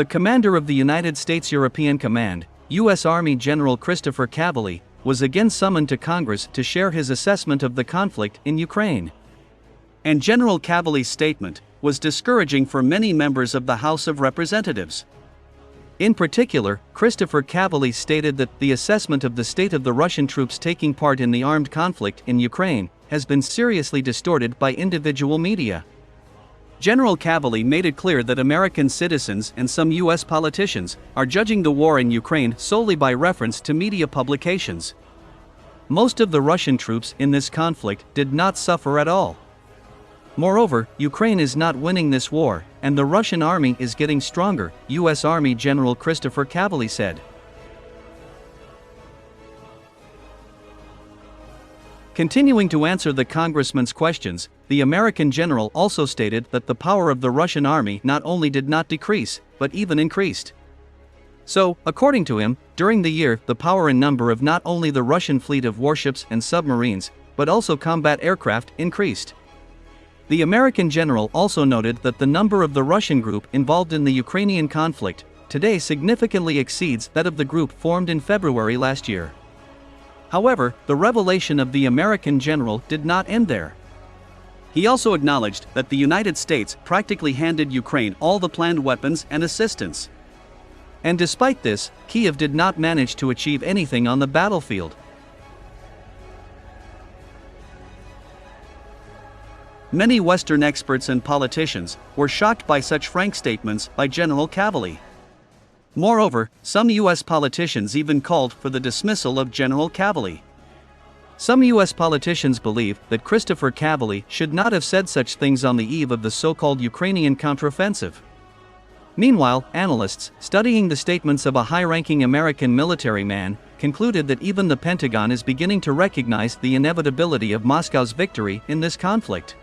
The commander of the United States European Command, U.S. Army General Christopher Cavoli, was again summoned to Congress to share his assessment of the conflict in Ukraine. And General Cavoli's statement was discouraging for many members of the House of Representatives. In particular, Christopher Cavoli stated that the assessment of the state of the Russian troops taking part in the armed conflict in Ukraine has been seriously distorted by individual media. General Cavoli made it clear that American citizens and some U.S. politicians are judging the war in Ukraine solely by reference to media publications. Most of the Russian troops in this conflict did not suffer at all. Moreover, Ukraine is not winning this war, and the Russian army is getting stronger, U.S. Army General Christopher Cavoli said. Continuing to answer the congressman's questions, the American general also stated that the power of the Russian army not only did not decrease, but even increased. So, according to him, during the year, the power and number of not only the Russian fleet of warships and submarines, but also combat aircraft increased. The American general also noted that the number of the Russian group involved in the Ukrainian conflict today significantly exceeds that of the group formed in February last year. However, the revelation of the American general did not end there. He also acknowledged that the United States practically handed Ukraine all the planned weapons and assistance. And despite this, Kyiv did not manage to achieve anything on the battlefield. Many Western experts and politicians were shocked by such frank statements by General Cavoli. Moreover, some U.S. politicians even called for the dismissal of General Cavoli. Some U.S. politicians believe that Christopher Cavoli should not have said such things on the eve of the so-called Ukrainian counteroffensive. Meanwhile, analysts studying the statements of a high-ranking American military man concluded that even the Pentagon is beginning to recognize the inevitability of Moscow's victory in this conflict.